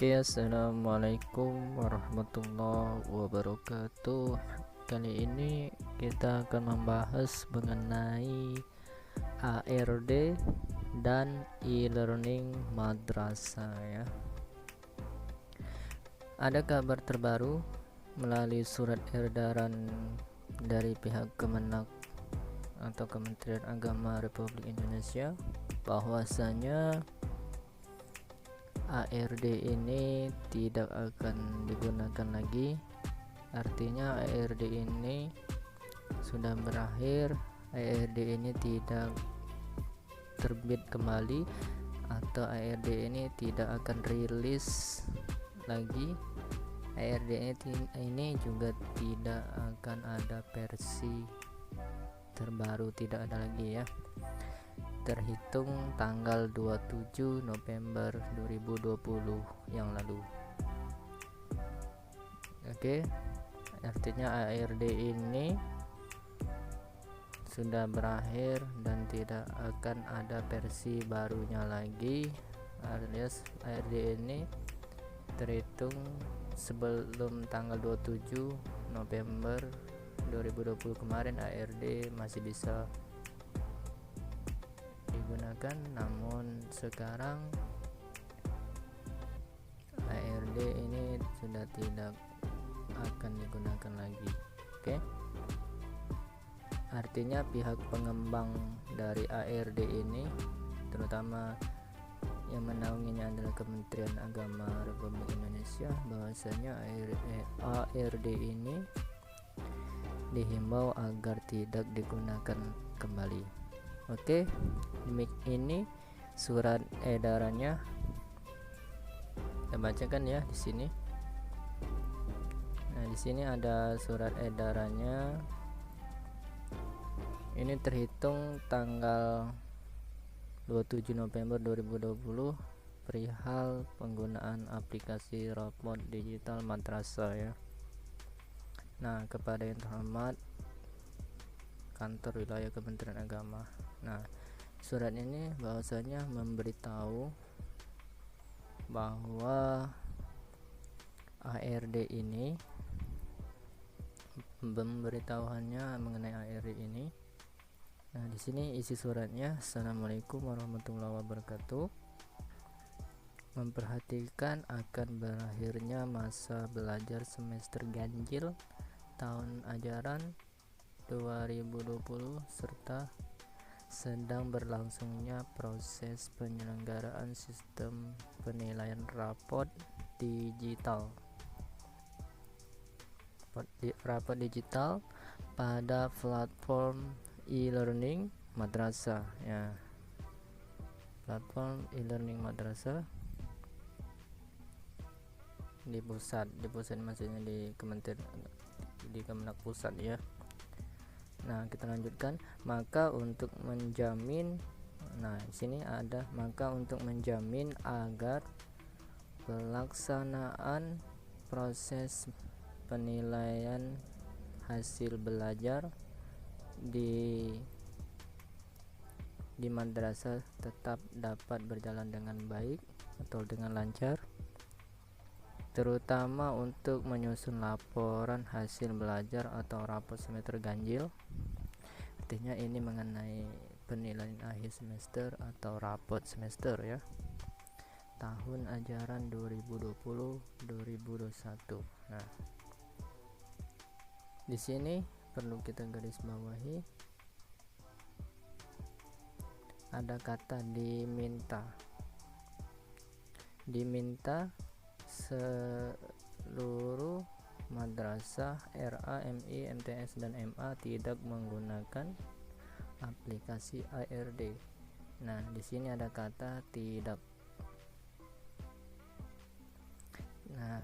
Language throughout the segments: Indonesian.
Oke, assalamualaikum warahmatullahi wabarakatuh. Kali ini kita akan membahas mengenai ARD dan e-learning madrasah ya. Ada kabar terbaru melalui surat edaran dari pihak Kemenak atau Kementerian Agama Republik Indonesia bahwasanya ARD ini tidak akan digunakan lagi. Artinya ARD ini sudah berakhir. ARD ini tidak terbit kembali atau ARD ini tidak akan rilis lagi. ARD ini juga tidak akan ada versi terbaru, tidak ada lagi ya, terhitung tanggal 27 November 2020 yang lalu. Oke, artinya ARD ini sudah berakhir dan tidak akan ada versi barunya lagi, alias ARD ini terhitung sebelum tanggal 27 November 2020 kemarin ARD masih bisa digunakan, namun sekarang ARD ini sudah tidak akan digunakan lagi. Oke, artinya pihak pengembang dari ARD ini, terutama yang menaunginya adalah Kementerian Agama Republik Indonesia, bahwasanya ARD ini dihimbau agar tidak digunakan kembali. Oke, ini surat edarannya. Kita bacakan ya di sini. Nah, di sini ada surat edarannya. Ini terhitung tanggal 27 November 2020 perihal penggunaan aplikasi rapot digital madrasah ya. Nah, kepada yang terhormat Kantor Wilayah Kementerian Agama. Nah, surat ini bahwasanya memberitahu bahwa ARD ini, memberitahuannya mengenai ARD ini. Nah, di sini isi suratnya. Assalamualaikum warahmatullahi wabarakatuh. Memperhatikan akan berakhirnya masa belajar semester ganjil tahun ajaran 2020 serta sedang berlangsungnya proses penyelenggaraan sistem penilaian rapot digital pada platform e-learning madrasah ya. Platform e-learning madrasah di pusat maksudnya di Kemenak pusat ya. Nah, kita lanjutkan. Maka untuk menjamin agar pelaksanaan proses penilaian hasil belajar di madrasah tetap dapat berjalan dengan baik atau dengan lancar, terutama untuk menyusun laporan hasil belajar atau rapot semester ganjil. Artinya ini mengenai penilaian akhir semester atau rapot semester ya, tahun ajaran 2020-2021. Nah, di sini perlu kita garis bawahi ada kata diminta seluruh madrasah RA, MI, MTS dan MA tidak menggunakan aplikasi ARD. Nah, di sini ada kata tidak. Nah,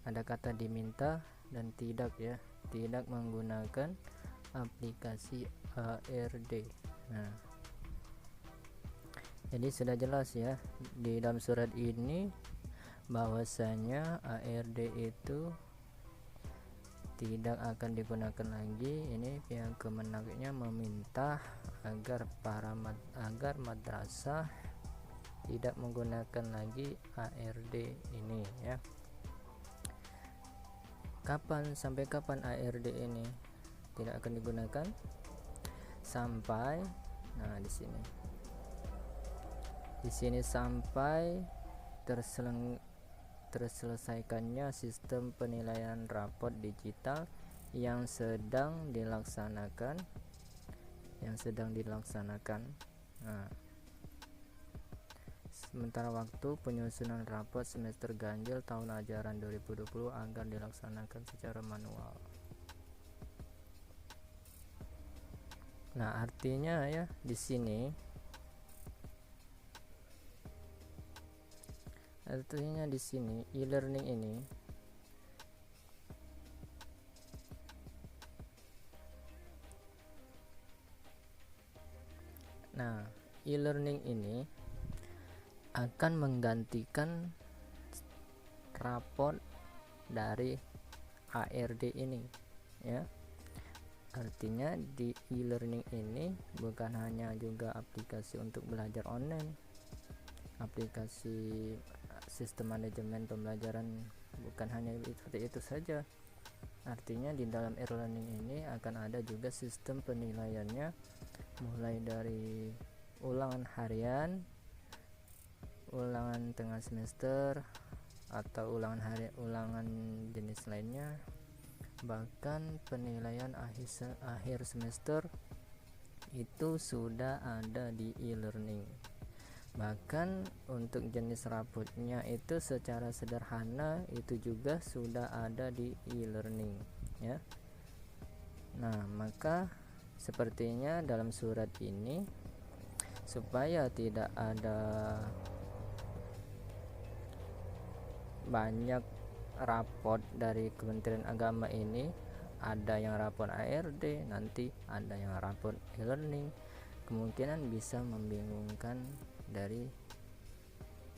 ada kata diminta dan tidak ya, tidak menggunakan aplikasi ARD. Nah, jadi sudah jelas ya di dalam surat ini bahwasanya ARD itu tidak akan digunakan lagi. Ini pihak Kemenaknya meminta agar madrasah tidak menggunakan lagi ARD ini ya. Sampai kapan ARD ini tidak akan digunakan? Sampai di sini sampai terselesaikannya sistem penilaian rapot digital yang sedang dilaksanakan. Sementara waktu penyusunan rapot semester ganjil tahun ajaran 2020 akan dilaksanakan secara manual. Nah, artinya ya di sini e-learning ini akan menggantikan rapot dari ARD ini ya. Artinya di e-learning ini bukan hanya juga aplikasi untuk belajar online, aplikasi sistem manajemen pembelajaran, bukan hanya seperti itu saja. Artinya di dalam e-learning ini akan ada juga sistem penilaiannya, mulai dari ulangan harian, ulangan tengah semester, atau ulangan jenis lainnya, bahkan penilaian akhir semester itu sudah ada di e-learning. Bahkan untuk jenis rapotnya itu secara sederhana itu juga sudah ada di e-learning ya. Nah, maka sepertinya dalam surat ini, supaya tidak ada banyak rapot dari Kementerian Agama ini, ada yang rapot ARD, nanti ada yang rapot e-learning, kemungkinan bisa membingungkan dari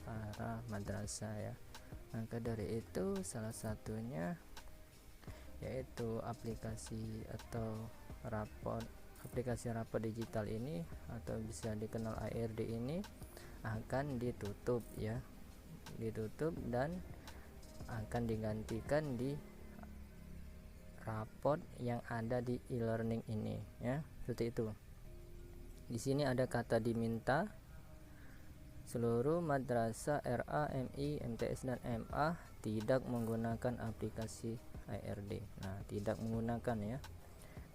para madrasah ya. Maka dari itu salah satunya yaitu aplikasi rapot digital ini, atau bisa dikenal ARD ini, akan ditutup dan akan digantikan di rapot yang ada di e-learning ini ya, seperti itu. Di sini ada kata diminta. Seluruh madrasah RA, MI, MTS dan MA tidak menggunakan aplikasi ARD. Nah, tidak menggunakan ya.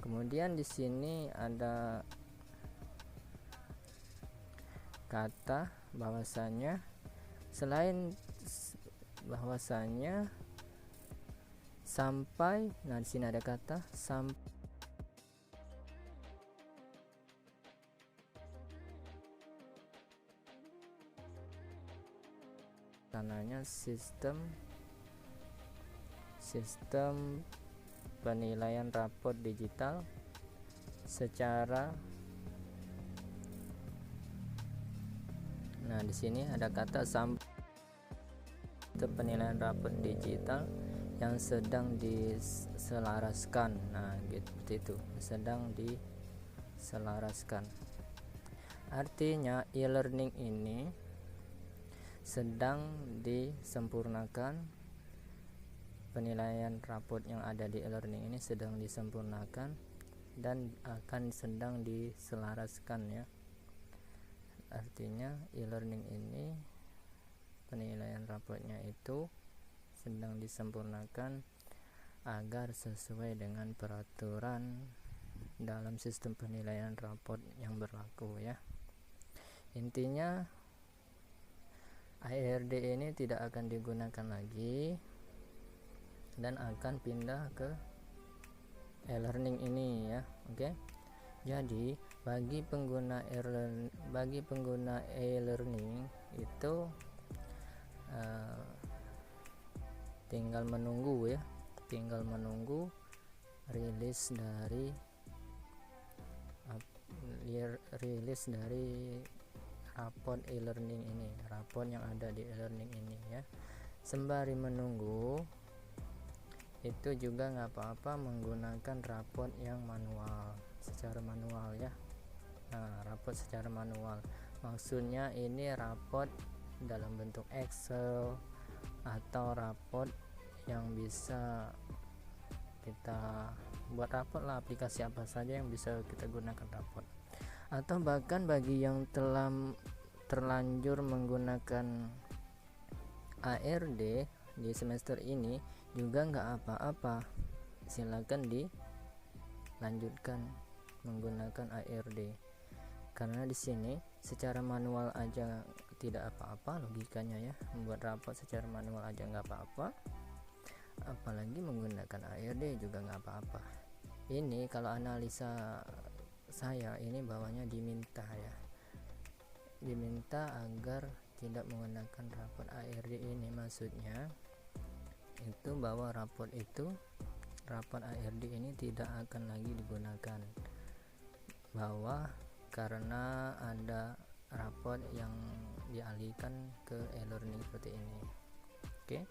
Kemudian di sini ada kata bahwasanya sampai, nah di sini ada kata sananya sistem penilaian rapot digital secara. Nah, di sini ada kata penilaian rapot digital yang sedang diselaraskan. Nah, gitu itu, sedang diselaraskan. Artinya e-learning ini sedang disempurnakan, penilaian rapot yang ada di e-learning ini sedang disempurnakan dan akan sedang diselaraskan ya. Artinya e-learning ini penilaian rapotnya itu sedang disempurnakan agar sesuai dengan peraturan dalam sistem penilaian rapot yang berlaku ya. Intinya ARD ini tidak akan digunakan lagi dan akan pindah ke e-learning ini ya. Oke. Jadi bagi pengguna e-learning itu tinggal menunggu rilis dari rapot e-learning ini, rapot yang ada di e-learning ini ya. Sembari menunggu itu juga nggak apa-apa menggunakan rapot yang secara manual ya. Nah, rapot secara manual Maksudnya ini rapot dalam bentuk Excel atau rapot yang bisa kita buat rapot lah, aplikasi apa saja yang bisa kita gunakan rapot. Atau bahkan bagi yang telah terlanjur menggunakan ARD di semester ini juga nggak apa-apa, silakan dilanjutkan menggunakan ARD, karena di sini secara manual aja tidak apa-apa logikanya ya, membuat rapot secara manual aja nggak apa-apa, apalagi menggunakan ARD juga nggak apa-apa. Ini kalau analisa saya ini bawahnya diminta ya, diminta agar tidak menggunakan rapot ARD ini. Maksudnya itu bahwa rapot ARD ini tidak akan lagi digunakan, bahwa karena ada rapot yang dialihkan ke e-learning seperti ini. Oke,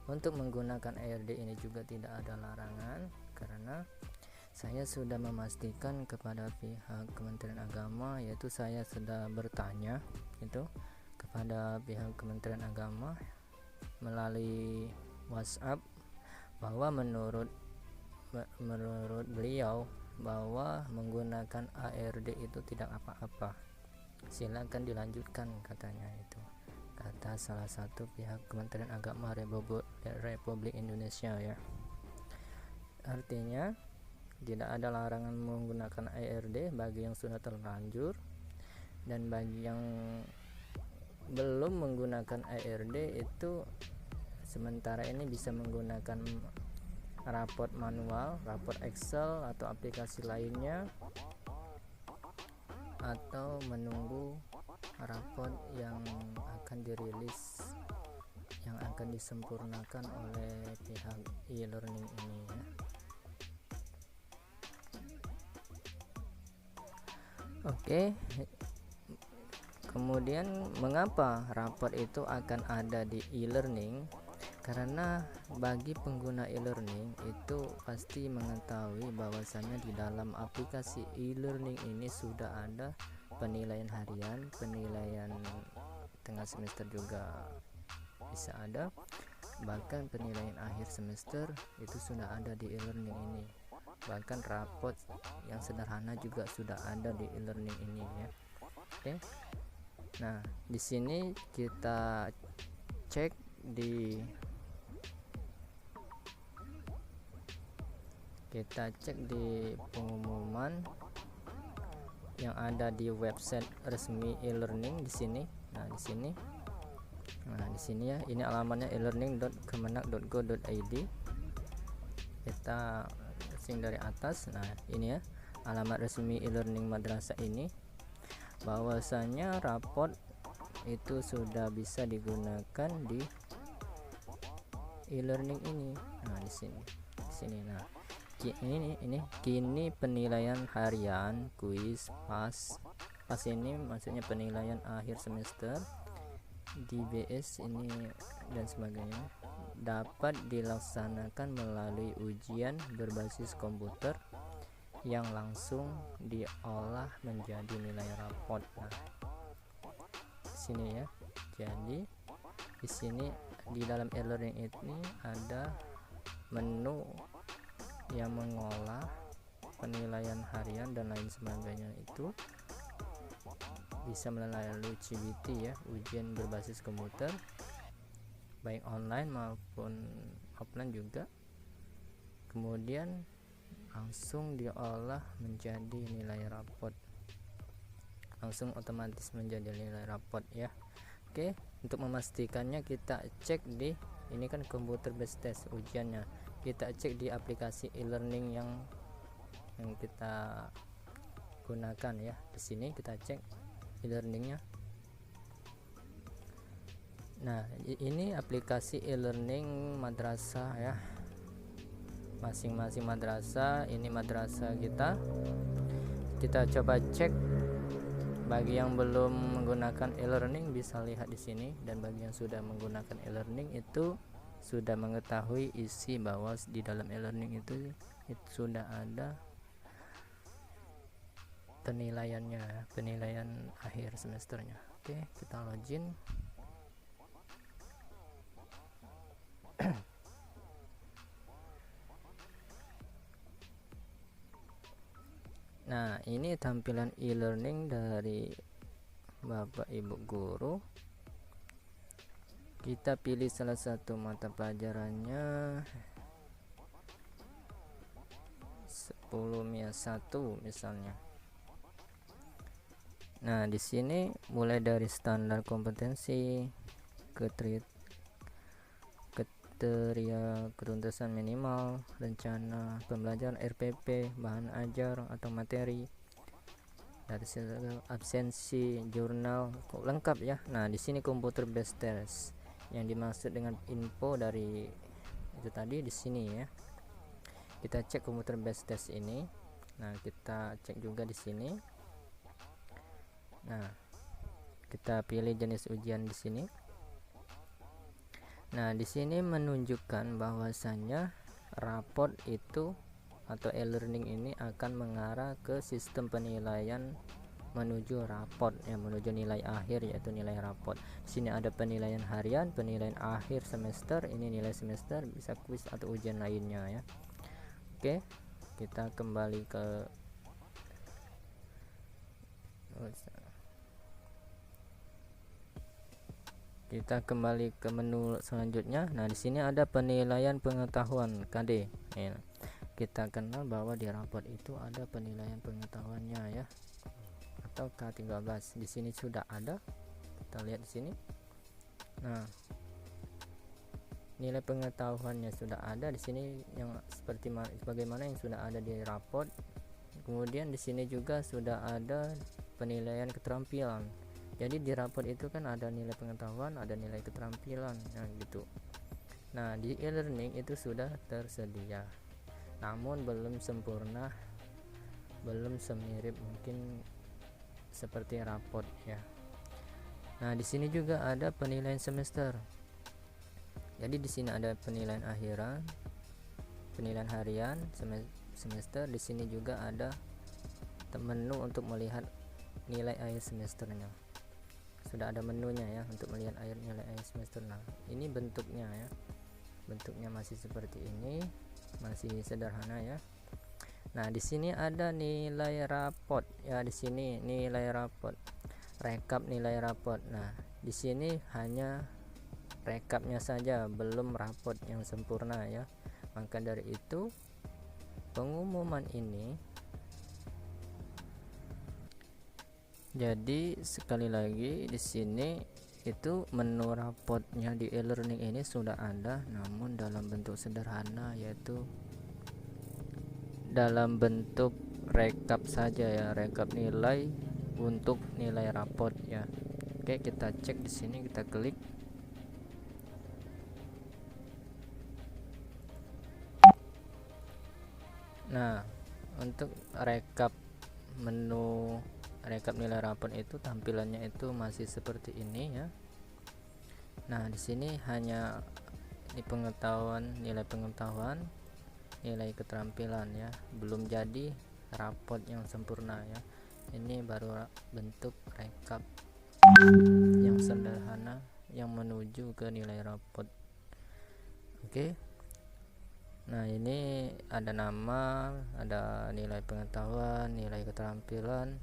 untuk menggunakan ARD ini juga tidak ada larangan, karena saya sudah memastikan kepada pihak Kementerian Agama, yaitu saya sudah bertanya itu kepada pihak Kementerian Agama melalui WhatsApp, bahwa menurut beliau bahwa menggunakan ARD itu tidak apa-apa, silakan dilanjutkan katanya, itu kata salah satu pihak Kementerian Agama Republik Indonesia ya. Artinya tidak ada larangan menggunakan ARD bagi yang sudah terlanjur, dan bagi yang belum menggunakan ARD itu sementara ini bisa menggunakan rapot manual, rapot Excel atau aplikasi lainnya, atau menunggu rapot yang akan dirilis, yang akan disempurnakan oleh pihak e-learning ini ya. Oke, kemudian mengapa rapot itu akan ada di e-learning? Karena bagi pengguna e-learning itu pasti mengetahui bahwasannya di dalam aplikasi e-learning ini sudah ada penilaian harian, penilaian tengah semester juga bisa ada, bahkan penilaian akhir semester itu sudah ada di e-learning ini. Bahkan rapot yang sederhana juga sudah ada di e-learning ini ya. Oke. Nah, di sini kita cek di pengumuman yang ada di website resmi e-learning di sini. Nah, di sini ya, ini alamatnya elearning.kemenak.go.id. Kita sing dari atas. Nah, ini ya alamat resmi e-learning madrasah ini, bahwasanya rapot itu sudah bisa digunakan di e-learning ini. Nah, di sini. Nah, ini kini penilaian harian, kuis, pas ini maksudnya penilaian akhir semester, DBS ini dan sebagainya, dapat dilaksanakan melalui ujian berbasis komputer yang langsung diolah menjadi nilai rapot. Nah, di sini ya. Jadi di sini di dalam e-learning ini ada menu yang mengolah penilaian harian dan lain sebagainya, itu bisa melalui CBT ya, ujian berbasis komputer baik online maupun offline juga, kemudian langsung diolah menjadi nilai rapot, langsung otomatis menjadi nilai rapot ya. Oke, untuk memastikannya kita cek di ini kan komputer based test ujiannya, kita cek di aplikasi e-learning yang kita gunakan ya. Di sini kita cek e-learningnya. Nah, ini aplikasi e-learning madrasah ya, masing-masing madrasah. Ini madrasah kita coba cek. Bagi yang belum menggunakan e-learning bisa lihat di sini, dan bagi yang sudah menggunakan e-learning itu sudah mengetahui isi bahwa di dalam e-learning itu sudah ada penilaiannya, penilaian akhir semesternya. Oke, kita login. Nah, ini tampilan e-learning dari Bapak Ibu guru. Kita pilih salah satu mata pelajarannya 10 MIA 1 misalnya. Nah, di sini mulai dari standar kompetensi, kriteria ketuntasan minimal, rencana pembelajaran RPP, bahan ajar atau materi, dari absensi, jurnal, lengkap ya. Nah, di sini computer based test. Yang dimaksud dengan info dari itu tadi di sini ya. Kita cek computer based test ini. Nah, kita cek juga di sini. Nah, kita pilih jenis ujian di sini. Nah, di sini menunjukkan bahwasannya raport itu atau e-learning ini akan mengarah ke sistem penilaian menuju raport ya, menuju nilai akhir yaitu nilai raport. Di sini ada penilaian harian, penilaian akhir semester, ini nilai semester, bisa kuis atau ujian lainnya ya. Oke, kita kembali ke menu selanjutnya. Nah, di sini ada penilaian pengetahuan KD ya. Kita kenal bahwa di raport itu ada penilaian pengetahuannya ya, atau K13. Di sini sudah ada, kita lihat di sini. Nah, nilai pengetahuannya sudah ada di sini, yang sebagaimana yang sudah ada di raport. Kemudian di sini juga sudah ada penilaian keterampilan. Jadi di raport itu kan ada nilai pengetahuan, ada nilai keterampilan, nah gitu. Nah, di e-learning itu sudah tersedia, namun belum sempurna, belum semirip mungkin seperti raport ya. Nah, di sini juga ada penilaian semester. Jadi di sini ada penilaian akhiran, penilaian harian, semester. Di sini juga ada menu untuk melihat nilai akhir semesternya. Sudah ada menunya ya untuk melihat nilai akhir semester. Nah, ini bentuknya ya. Bentuknya masih seperti ini, masih sederhana ya. Nah, di sini ada nilai raport ya, di sini nilai raport, rekap nilai raport. Nah, di sini hanya rekapnya saja, belum raport yang sempurna ya. Maka dari itu pengumuman ini, jadi sekali lagi di sini itu menu rapotnya di e-learning ini sudah ada, namun dalam bentuk sederhana, yaitu dalam bentuk rekap saja ya, rekap nilai untuk nilai raport ya. Oke, kita cek di sini, kita klik. Nah, untuk rekap menu rekap nilai raport itu tampilannya itu masih seperti ini ya. Nah, di sini hanya di pengetahuan, nilai pengetahuan, nilai keterampilan ya, belum jadi raport yang sempurna ya. Ini baru bentuk rekap yang sederhana yang menuju ke nilai raport. Oke. Nah, ini ada nama, ada nilai pengetahuan, nilai keterampilan,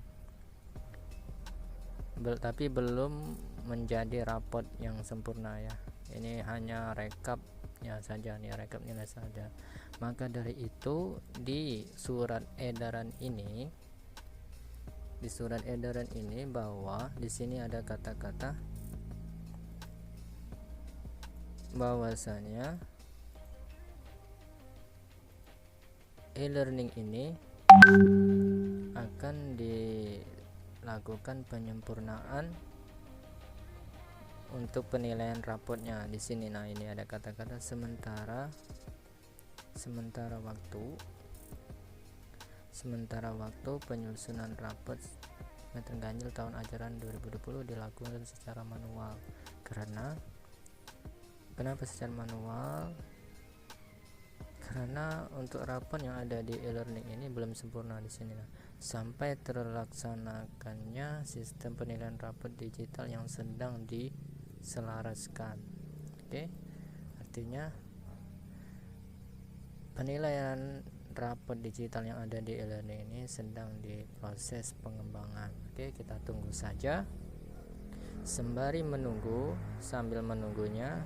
tapi belum menjadi raport yang sempurna ya. Ini hanya rekap ya saja, nih rekap nilai saja. Maka dari itu di surat edaran ini, bahwa di sini ada kata-kata bahwasanya e-learning ini akan dilakukan penyempurnaan untuk penilaian raportnya di sini. Nah, ini ada kata-kata sementara waktu penyusunan raport semester ganjil tahun ajaran 2020 dilakukan secara manual. Kenapa secara manual? Karena untuk raport yang ada di e-learning ini belum sempurna di sini. Nah, sampai terlaksanakannya sistem penilaian rapot digital yang sedang diselaraskan. Oke, artinya penilaian rapot digital yang ada di e-learning ini sedang diproses pengembangan. Oke, kita tunggu saja. Sembari menunggu, sambil menunggunya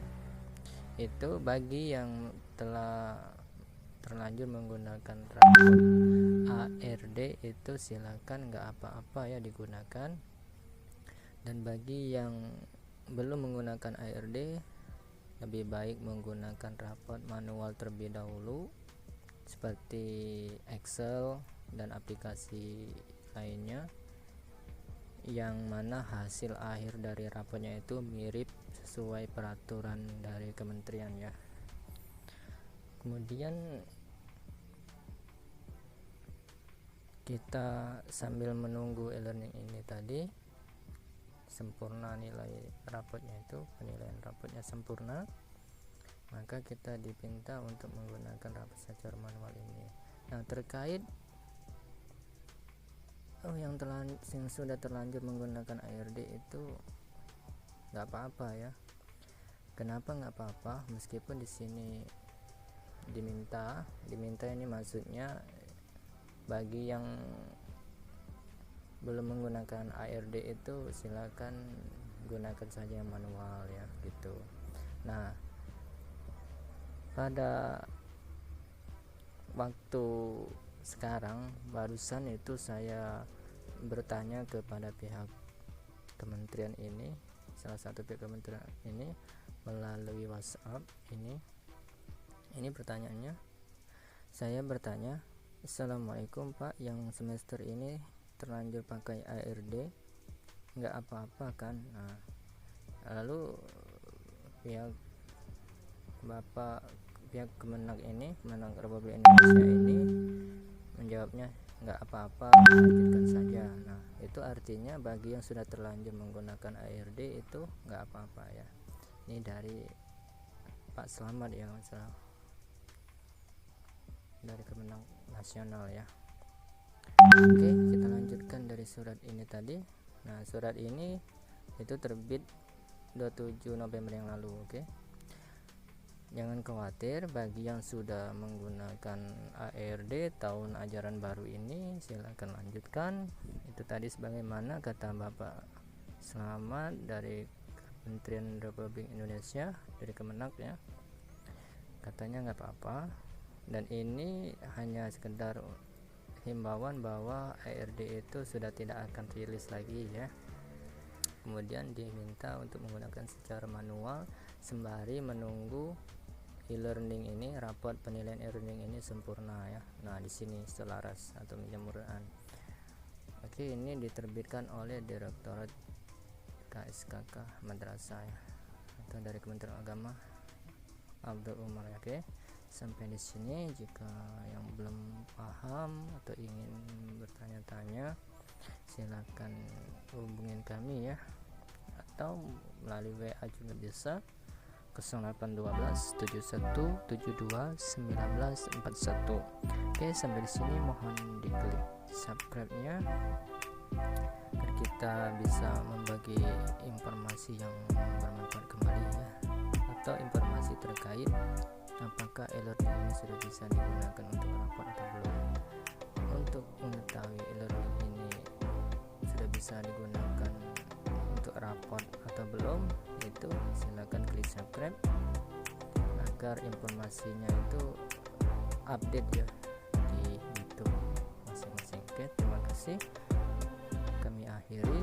itu bagi yang telah terlanjur menggunakan rapot ARD itu silakan nggak apa-apa ya digunakan, dan bagi yang belum menggunakan ARD lebih baik menggunakan rapot manual terlebih dahulu seperti Excel dan aplikasi lainnya yang mana hasil akhir dari rapotnya itu mirip sesuai peraturan dari kementerian ya. Kemudian kita sambil menunggu e-learning ini tadi sempurna nilai rapotnya, itu penilaian rapotnya sempurna, maka kita dipinta untuk menggunakan rapot secara manual ini. Nah, terkait yang sudah terlanjur menggunakan ARD itu nggak apa-apa ya. Kenapa nggak apa-apa? Meskipun di sini diminta ini maksudnya bagi yang belum menggunakan ARD itu silakan gunakan saja yang manual ya gitu. Nah, pada waktu sekarang barusan itu saya bertanya kepada pihak kementerian ini, salah satu pihak kementerian ini melalui WhatsApp ini pertanyaannya. Saya bertanya, Assalamualaikum Pak, yang semester ini terlanjur pakai ARD nggak apa-apa kan? Nah, lalu pihak Kemenak Republik Indonesia ini menjawabnya nggak apa-apa, lanjutkan saja. Nah, itu artinya bagi yang sudah terlanjur menggunakan ARD itu nggak apa-apa ya. Ini dari Pak Slamet ya, masalah dari Kemenak Nasional ya. Oke, kita lanjutkan dari surat ini tadi. Nah, surat ini itu terbit 27 November yang lalu. Oke, jangan khawatir bagi yang sudah menggunakan ARD tahun ajaran baru ini, silakan lanjutkan. Itu tadi sebagaimana kata Bapak Slamet dari Kementerian Republik Indonesia, dari Kemenak ya, katanya nggak apa-apa, dan ini hanya sekedar himbauan bahwa ARD itu sudah tidak akan rilis lagi ya. Kemudian diminta untuk menggunakan secara manual sembari menunggu e-learning ini, rapot penilaian e-learning ini sempurna ya. Nah, di sini selaras atau penyempurnaan. Oke, ini diterbitkan oleh Direktorat KSKK Madrasah ya, atau dari Kementerian Agama Abdul Umar ya. Oke, sampai di sini. Jika yang belum paham atau ingin bertanya-tanya, silakan hubungin kami ya, atau melalui WA juga bisa 0812 71 72 1941. Oke, sampai di sini mohon diklik subscribe-nya agar kita bisa membagi informasi yang bermanfaat kembali ya, atau informasi terkait apakah e-learning ini sudah bisa digunakan untuk rapot atau belum. Untuk mengetahui e-learning ini sudah bisa digunakan untuk rapot atau belum, itu silakan klik subscribe agar informasinya itu update ya di YouTube masing-masing. Oke, terima kasih. Kami akhiri.